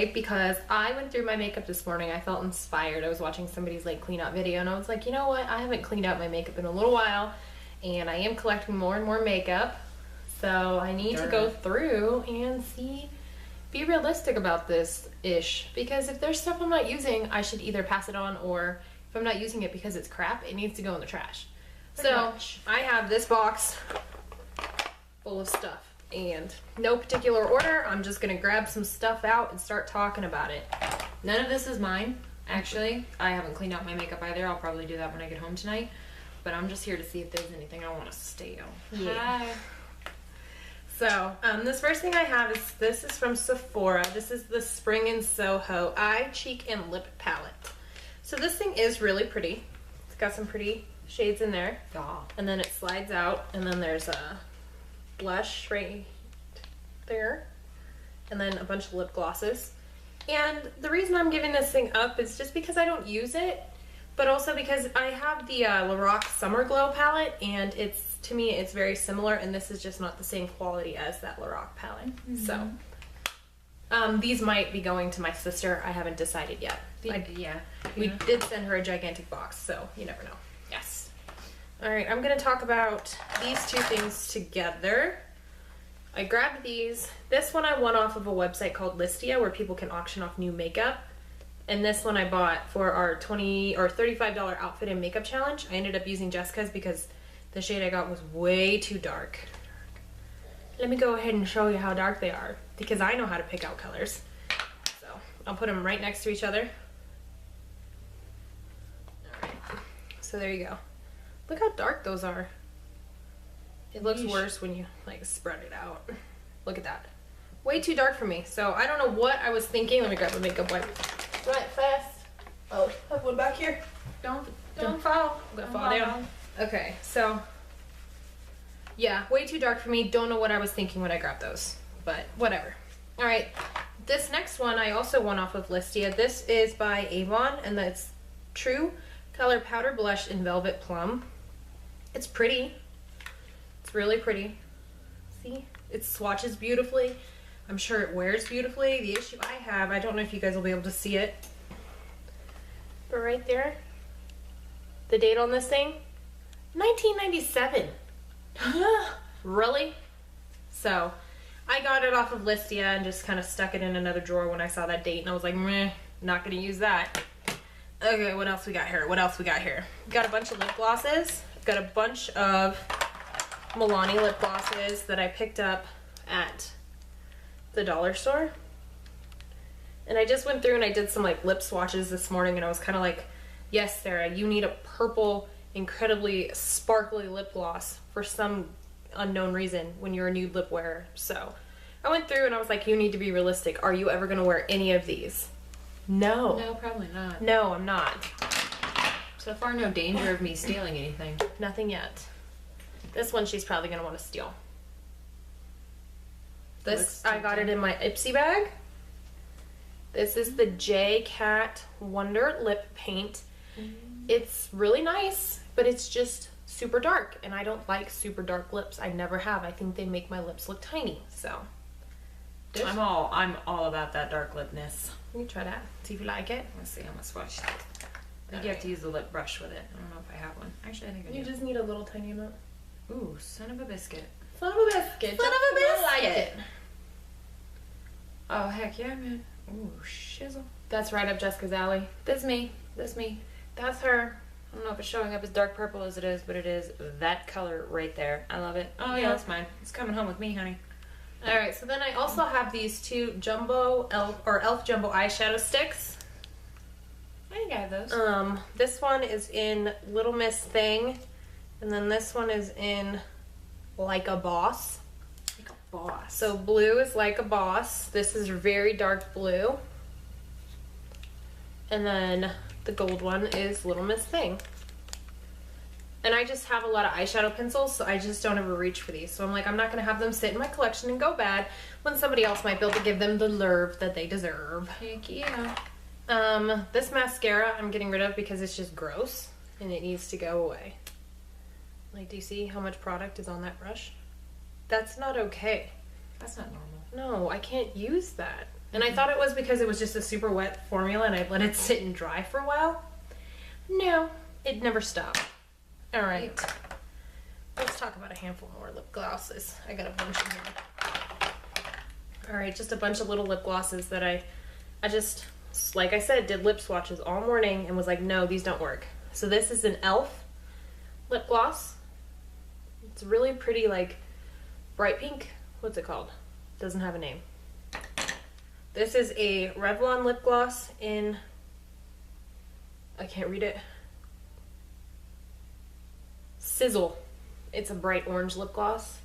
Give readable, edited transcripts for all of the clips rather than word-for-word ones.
today because I went through my makeup this morning. I felt inspired. I was watching somebody's like clean out video and I was like, you know what? I haven't cleaned out my makeup in a little while and I am collecting more and more makeup. So I need to go through and be realistic about this-ish. Because if there's stuff I'm not using, I should either pass it on, or if I'm not using it because it's crap, it needs to go in the trash. So I have this box full of stuff. And no particular order, I'm just gonna grab some stuff out and start talking about it. None of this is mine, actually. I haven't cleaned out my makeup either. I'll probably do that when I get home tonight. But I'm just here to see if there's anything I want to steal. Yeah. Hi. So, this first thing I have this is from Sephora. This is the Spring in Soho Eye, Cheek, and Lip Palette. So this thing is really pretty. It's got some pretty shades in there. Yeah. And then it slides out, and then there's a blush right there, and then a bunch of lip glosses. And the reason I'm giving this thing up is just because I don't use it, but also because I have the Lorac Summer Glow palette, and to me it's very similar, and this is just not the same quality as that Lorac palette. So these might be going to my sister. I haven't decided yet. We did send her a gigantic box, so you never know. Yes. All right, I'm gonna talk about these two things together. I grabbed these. This one I won off of a website called Listia, where people can auction off new makeup. And this one I bought for our $20 or $35 outfit and makeup challenge. I ended up using Jessica's because the shade I got was way too dark. Let me go ahead and show you how dark they are, because I know how to pick out colors. So I'll put them right next to each other. All right, so there you go. Look how dark those are. It looks worse when you like spread it out. Look at that. Way too dark for me. So I don't know what I was thinking. Let me grab a makeup wipe. Right, fast. Oh, I have one back here. Don't fall. I'm gonna fall down. Okay, so yeah, way too dark for me. Don't know what I was thinking when I grabbed those, but whatever. All right, this next one I also won off of Listia. This is by Avon, and that's True Color Powder Blush in Velvet Plum. It's pretty. It's really pretty. See? It swatches beautifully. I'm sure it wears beautifully. The issue I have, I don't know if you guys will be able to see it, but right there, the date on this thing, 1997. Really? So I got it off of Listia and just kind of stuck it in another drawer when I saw that date, and I was like, meh, not gonna use that. Okay, what else we got here? Got a bunch of lip glosses. Got a bunch of Milani lip glosses that I picked up at the dollar store. And I just went through and I did some like lip swatches this morning, and I was kind of like, yes, Sarah, you need a purple, incredibly sparkly lip gloss for some unknown reason when you're a nude lip wearer. So I went through and I was like, you need to be realistic. Are you ever going to wear any of these? No. No, probably not. No, I'm not. So far, no danger of me stealing anything. Nothing yet. This one she's probably going to want to steal. This, I got it in my Ipsy bag. This is the J Cat Wonder Lip Paint. It's really nice, but it's just super dark, and I don't like super dark lips. I never have. I think they make my lips look tiny, so. I'm all about that dark lipness. You can try that, see if you like it. Let's see, I'm gonna swatch that. I think you have to use the lip brush with it. I don't know if I have one. Actually, I think I do. You just need a little tiny amount. Ooh, son of a biscuit. Son of a biscuit. Son of a biscuit. I like it. Oh, heck yeah, man. Ooh, shizzle. That's right up Jessica's alley. That's me. That's me. That's her. I don't know if it's showing up as dark purple as it is, but it is that color right there. I love it. Oh, yeah, that's mine. It's coming home with me, honey. Alright, so then I also have these two Jumbo Elf Jumbo eyeshadow sticks. I think I have those. This one is in Little Miss Thing, and then this one is in Like a Boss. Like a boss. So blue is Like a Boss. This is very dark blue. And then the gold one is Little Miss Thing. And I just have a lot of eyeshadow pencils, so I just don't ever reach for these. So I'm like, I'm not going to have them sit in my collection and go bad when somebody else might be able to give them the love that they deserve. Heck yeah. This mascara I'm getting rid of because it's just gross and it needs to go away. Like, do you see how much product is on that brush? That's not okay. That's not normal. No, I can't use that. And I thought it was because it was just a super wet formula and I let it sit and dry for a while. No, it never stopped. All right. Let's talk about a handful more lip glosses. I got a bunch in here. All right, just a bunch of little lip glosses that I just, like I said, did lip swatches all morning and was like, no, these don't work. So this is an e.l.f. lip gloss. It's really pretty, like, bright pink. What's it called? Doesn't have a name. This is a Revlon lip gloss in, I can't read it, Sizzle. It's a bright orange lip gloss.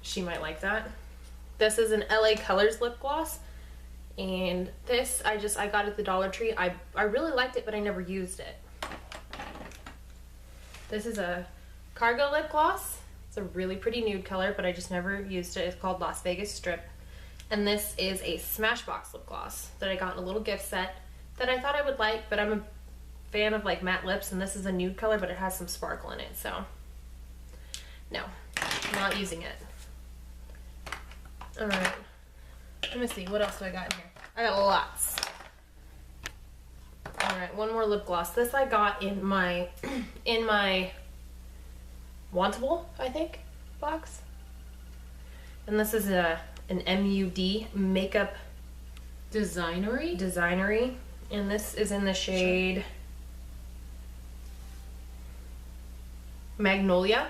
She might like that. This is an LA Colors lip gloss. And this, I got at the Dollar Tree. I really liked it, but I never used it. This is a Cargo lip gloss. It's a really pretty nude color, but I just never used it. It's called Las Vegas Strip. And this is a Smashbox lip gloss that I got in a little gift set that I thought I would like, but I'm a fan of like matte lips, and this is a nude color, but it has some sparkle in it, so no, I'm not using it. All right, let me see, what else do I got in here? I got lots. All right, one more lip gloss. This I got in my Wantable, I think, box. And this is an MUD makeup designery, and this is in the shade Magnolia.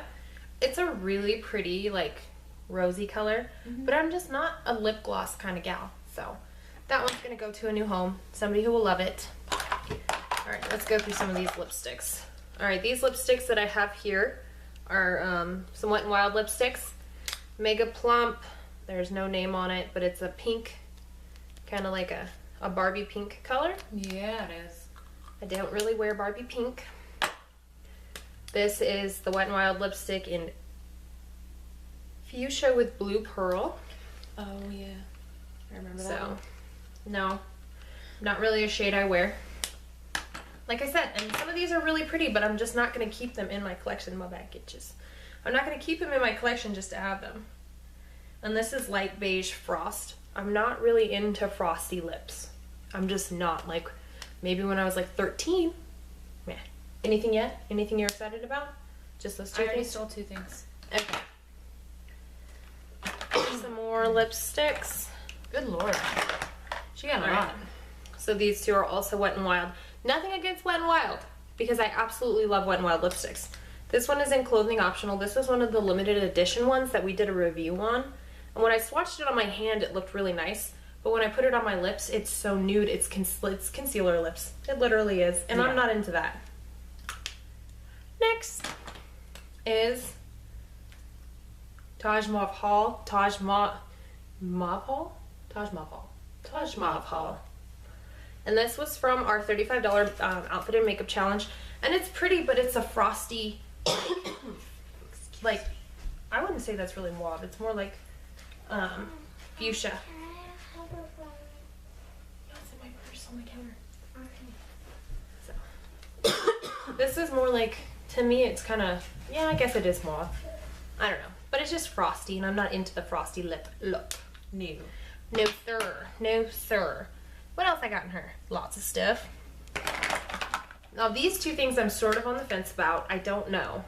It's a really pretty, like, rosy color, but I'm just not a lip gloss kind of gal, so that one's gonna go to a new home, somebody who will love it. All right, let's go through some of these lipsticks. All right, these lipsticks that I have here are some Wet n Wild lipsticks. Mega Plump, there's no name on it, but it's a pink, kind of like a Barbie pink color. Yeah, it is. I don't really wear Barbie pink. This is the Wet n Wild lipstick in Fuchsia with Blue Pearl. Oh, yeah. I remember that So, one. no, not really a shade I wear. Like I said, and some of these are really pretty, but I'm just not going to keep them in my collection. My back itches. I'm not going to keep them in my collection just to have them. And this is Light Beige Frost. I'm not really into frosty lips. I'm just not. Like, maybe when I was like 13. Meh. Anything yet? Anything you're excited about? Just those two I already things? stole 2 things. Okay. Some more lipsticks. Good lord. She got a All lot. right. So these two are also Wet n Wild. Nothing against Wet n Wild, because I absolutely love Wet n Wild lipsticks. This one is in clothing optional. This was one of the limited edition ones that we did a review on. And when I swatched it on my hand, it looked really nice. But when I put it on my lips, it's so nude. It's concealer lips. It literally is. And Yeah. I'm not into that. Next is Taj Mahal. Taj Mahal. And this was from our $35 outfit and makeup challenge. And it's pretty, but it's a frosty, like, I wouldn't say that's really mauve. It's more like fuchsia. Yeah, it's in my purse on the counter. So, this is more like, to me, it's kind of, yeah, I guess it is mauve. I don't know. But it's just frosty, and I'm not into the frosty lip look. No. No, sir. No, sir. What else I got in her? Lots of stuff. Now, these two things I'm sort of on the fence about. I don't know.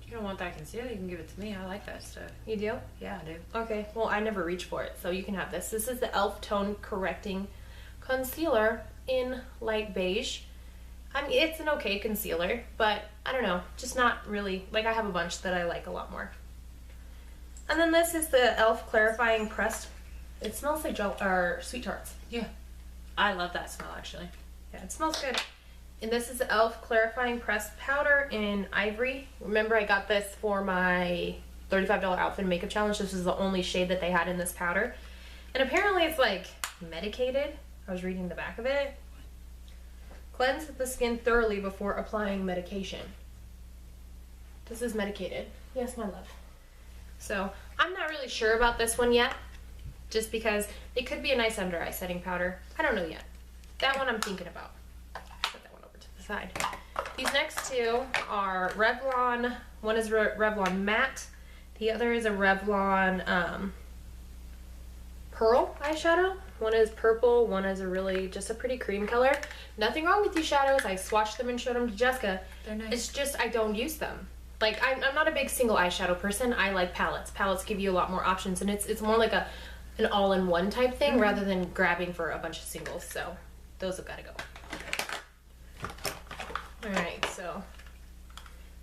If you don't want that concealer, you can give it to me. I like that stuff. You do? Yeah, I do. Okay. Well, I never reach for it, so you can have this. This is the e.l.f. Tone Correcting Concealer in Light Beige. I mean, it's an okay concealer, but I don't know. Just not really. Like, I have a bunch that I like a lot more. And then this is the e.l.f. Clarifying Pressed. It smells like Sweet Tarts. Yeah. I love that smell, actually. Yeah, it smells good. And this is the e.l.f. Clarifying Pressed Powder in Ivory. Remember, I got this for my $35 outfit and makeup challenge. This is the only shade that they had in this powder. And apparently it's like medicated. I was reading the back of it. Cleanse the skin thoroughly before applying medication. This is medicated. Yes, my love. So, I'm not really sure about this one yet. Just because it could be a nice under eye setting powder. I don't know yet. That one I'm thinking about. Put that one over to the side. These next two are Revlon. One is Revlon Matte. The other is a Revlon pearl eyeshadow. One is purple, one is just a pretty cream color. Nothing wrong with these shadows. I swatched them and showed them to Jessica. They're nice. It's just I don't use them. Like, I'm not a big single eyeshadow person. I like palettes. Palettes give you a lot more options, and it's more like an all-in-one type thing rather than grabbing for a bunch of singles. So those have got to go. All right, so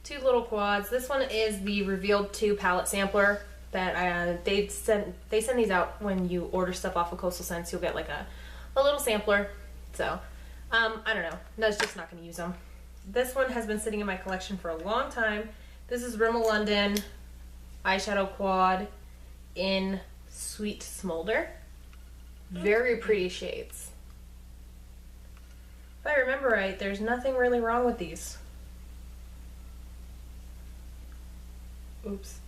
2 little quads. This one is the Revealed 2 palette sampler that they send these out when you order stuff off of Coastal Scents. You'll get like a little sampler. So I don't know. No, just not going to use them. This one has been sitting in my collection for a long time. This is Rimmel London eyeshadow quad in Sweet Smolder. Very pretty shades. If I remember right, there's nothing really wrong with these. Oops.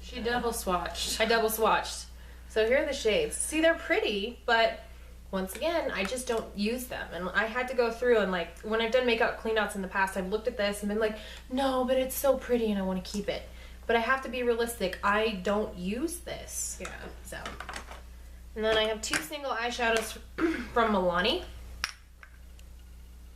She double swatched. I double swatched. So here are the shades. See, they're pretty, but once again, I just don't use them. And I had to go through and, like, when I've done makeup cleanouts in the past, I've looked at this and been like, no, but it's so pretty and I want to keep it. But I have to be realistic. I don't use this. Yeah. So. And then I have 2 single eyeshadows from Milani.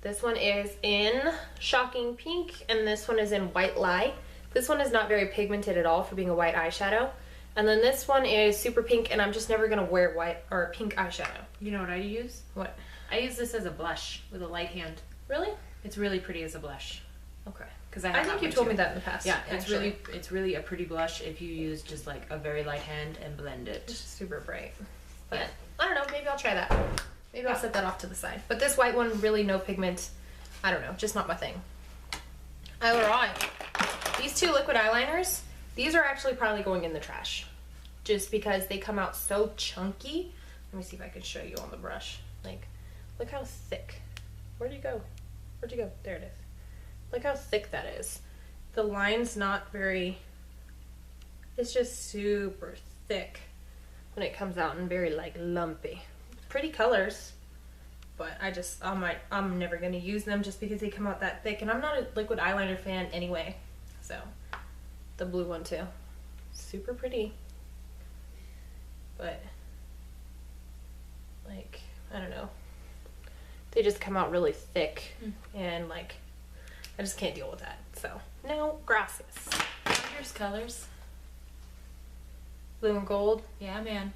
This one is in Shocking Pink, and this one is in White Lie. This one is not very pigmented at all for being a white eyeshadow. And then this one is Super Pink, and I'm just never going to wear white or pink eyeshadow. You know what I use? What? I use this as a blush with a light hand. Really? It's really pretty as a blush. Okay. Because I think you told me that in the past. Yeah, actually. it's really a pretty blush if you use just like a very light hand and blend it. It's super bright. But Yeah. I don't know, maybe I'll try that. Maybe I'll set that off to the side. But this white one, really no pigment. I don't know, just not my thing. Alright. These 2 liquid eyeliners, these are actually probably going in the trash. Just because they come out so chunky. Let me see if I can show you on the brush. Like, look how thick. Where'd you go? Where'd you go? There it is. Look how thick that is. The line's not very, it's just super thick when it comes out and very like lumpy. Pretty colors, but I'm never gonna use them just because they come out that thick, and I'm not a liquid eyeliner fan anyway. So, the blue one too. Super pretty. But, like, I don't know. They just come out really thick, and like, I just can't deal with that. So, no, gracias. Here's colors. Blue and gold. Yeah, man.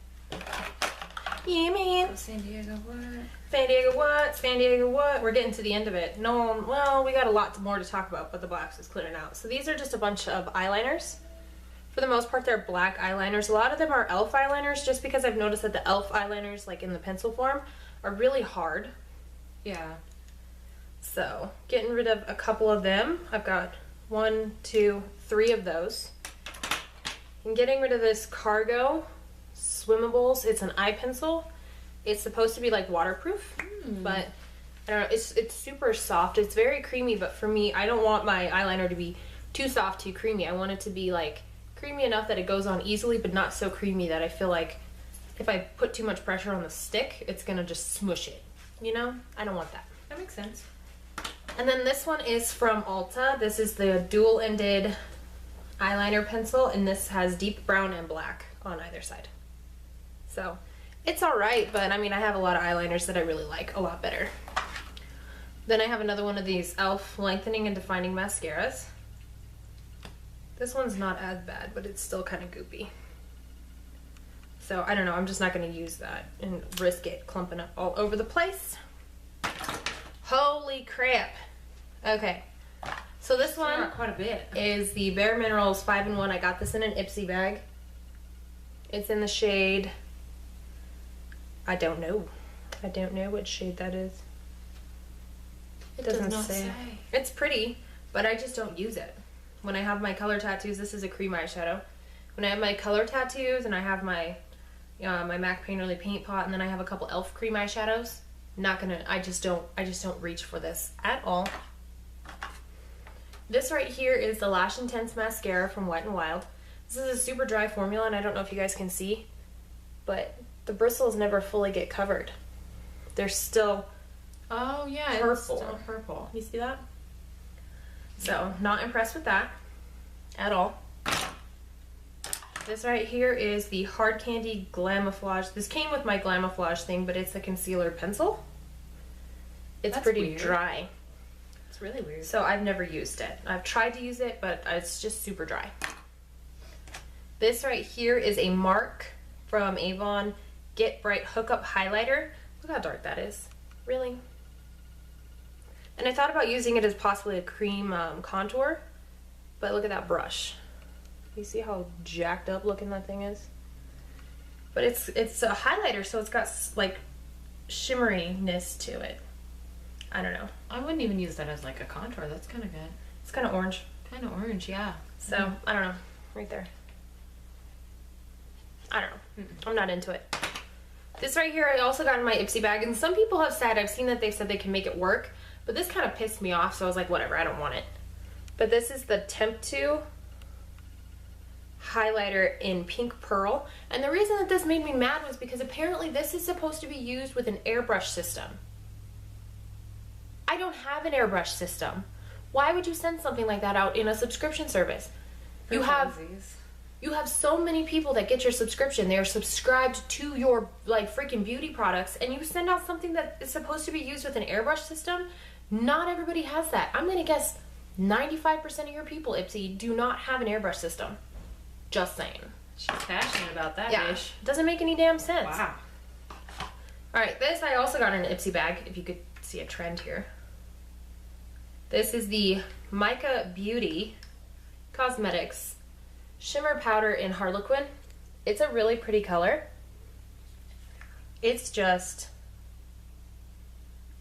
Yeah, man. San Diego what? San Diego what? San Diego what? We're getting to the end of it. No, well, we got a lot more to talk about, but the blacks is clearing out. So these are just a bunch of eyeliners. For the most part, they're black eyeliners. A lot of them are e.l.f. eyeliners, just because I've noticed that the e.l.f. eyeliners, like in the pencil form, are really hard. Yeah. So, getting rid of a couple of them. I've got 1, 2, 3 of those. And getting rid of this Cargo Swimmables. It's an eye pencil. It's supposed to be like waterproof, but I don't know. It's super soft. It's very creamy, but for me, I don't want my eyeliner to be too soft, too creamy. I want it to be like creamy enough that it goes on easily, but not so creamy that I feel like if I put too much pressure on the stick, it's gonna just smush it. You know? I don't want that. That makes sense. And then this one is from Ulta. This is the dual-ended eyeliner pencil, and this has deep brown and black on either side. So, it's alright, but I mean, I have a lot of eyeliners that I really like a lot better. Then I have another one of these e.l.f. lengthening and defining mascaras. This one's not as bad, but it's still kind of goopy. So, I don't know, I'm just not going to use that and risk it clumping up all over the place. Holy crap. Okay. So this one quite a bit. is the Bare Minerals 5-in-1. I got this in an Ipsy bag. It's in the shade, I don't know. I don't know what shade that is. It doesn't does not say. say. It's pretty, but I just don't use it. When I have my color tattoos, this is a cream eyeshadow. When I have my color tattoos and I have my my MAC Painterly paint pot, and then I have a couple e.l.f. cream eyeshadows, I just don't reach for this at all. This right here is the Lash Intense Mascara from Wet n Wild. This is a super dry formula, and I don't know if you guys can see, but the bristles never fully get covered. They're still Oh yeah, purple. it's still purple. You see that? So, not impressed with that at all. This right here is the Hard Candy Glamouflage. This came with my Glamouflage thing, but it's a concealer pencil. It's That's pretty weird. dry. It's really weird. So I've never used it. I've tried to use it, but it's just super dry. This right here is a MARC from Avon Get Bright Hookup Highlighter. Look how dark that is. Really? And I thought about using it as possibly a cream contour, but look at that brush. You see how jacked up looking that thing is? But it's a highlighter, so it's got like shimmeriness to it. I don't know. I wouldn't even use that as like a contour. That's kind of good. It's kind of orange. Kind of orange, yeah. So, I don't know. Right there. I don't know. I'm not into it. This right here I also got in my Ipsy bag, and some people have said, I've seen that they've said they can make it work, but this kind of pissed me off, so I was like, whatever, I don't want it. But this is the Temp 2 highlighter in Pink Pearl, and the reason that this made me mad was because apparently this is supposed to be used with an airbrush system. I don't have an airbrush system. Why would you send something like that out in a subscription service? You have so many people that get your subscription. They are subscribed to your like freaking beauty products, and you send out something that is supposed to be used with an airbrush system. Not everybody has that. I'm gonna guess 95% of your people, Ipsy, do not have an airbrush system. Just saying. She's passionate about that, Yeah, bitch. doesn't make any damn sense. Wow. All right, this I also got in an Ipsy bag. If you could see a trend here. This is the Mica Beauty Cosmetics Shimmer Powder in Harlequin. It's a really pretty color. It's just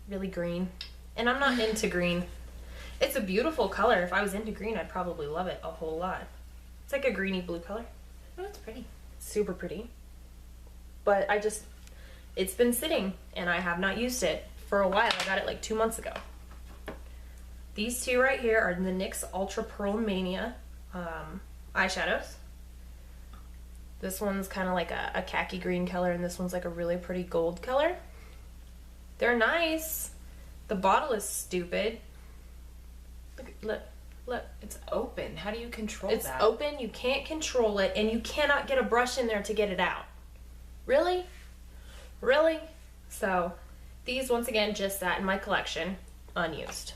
really green. And I'm not into green. It's a beautiful color. If I was into green, I'd probably love it a whole lot. It's like a greeny blue color. Oh, it's pretty. Super pretty. But it's been sitting and I have not used it for a while. I got it like 2 months ago. These two right here are the NYX Ultra Pearl Mania eyeshadows. This one's kind of like a khaki green color, and this one's like a really pretty gold color. They're nice. The bottle is stupid. Look. It's open. How do you control It's that? open, you can't control it, and you cannot get a brush in there to get it out. Really? Really? So, these once again just sat in my collection, unused.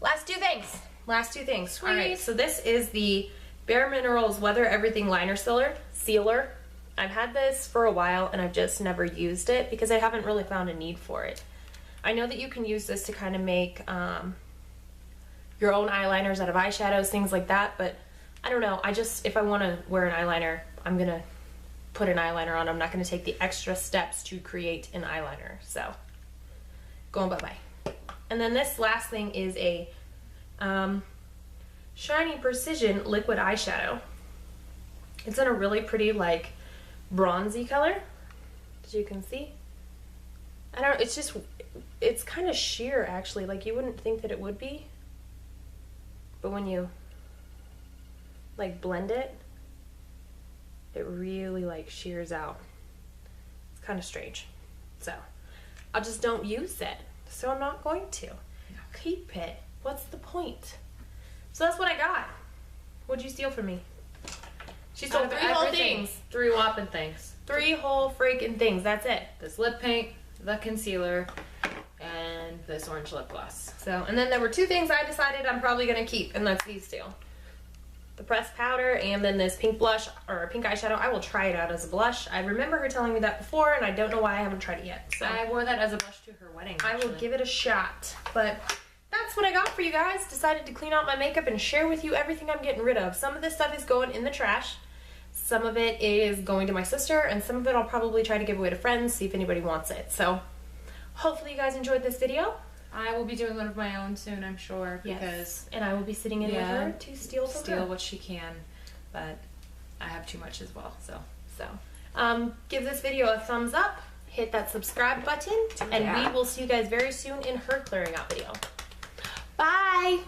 Last two things. Sweet. Alright, so this is the Bare Minerals Weather Everything Liner Sealer. I've had this for a while and I've just never used it because I haven't really found a need for it. I know that you can use this to kind of make your own eyeliners out of eyeshadows, things like that, but I don't know. If I want to wear an eyeliner, I'm going to put an eyeliner on. I'm not going to take the extra steps to create an eyeliner. So, going bye-bye. And then this last thing is a Shiny Precision liquid eyeshadow. It's in a really pretty like bronzy color, as you can see. It's kind of sheer actually, like you wouldn't think that it would be, but when you like blend it, it really like shears out. It's kind of strange. So I just don't use it, so I'm not going to keep it. What's the point? So that's what I got. What'd you steal from me? She stole 3 whole things. 3 whopping things. 3 whole freaking things. That's it. This lip paint, the concealer, and this orange lip gloss. So, and then there were 2 things I decided I'm probably gonna keep, and that's these 2. The pressed powder and then this pink blush, or pink eyeshadow. I will try it out as a blush. I remember her telling me that before, and I don't know why I haven't tried it yet. So I wore that as a blush to her wedding. I will give it a shot. But that's what I got for you guys. Decided to clean out my makeup and share with you everything I'm getting rid of. Some of this stuff is going in the trash. Some of it is going to my sister, and some of it I'll probably try to give away to friends, see if anybody wants it. So hopefully you guys enjoyed this video. I will be doing one of my own soon, I'm sure, because and I will be sitting in with her to steal from her. what she can, but I have too much as well, so. Give this video a thumbs up, hit that subscribe button, and we will see you guys very soon in her clearing out video. Bye!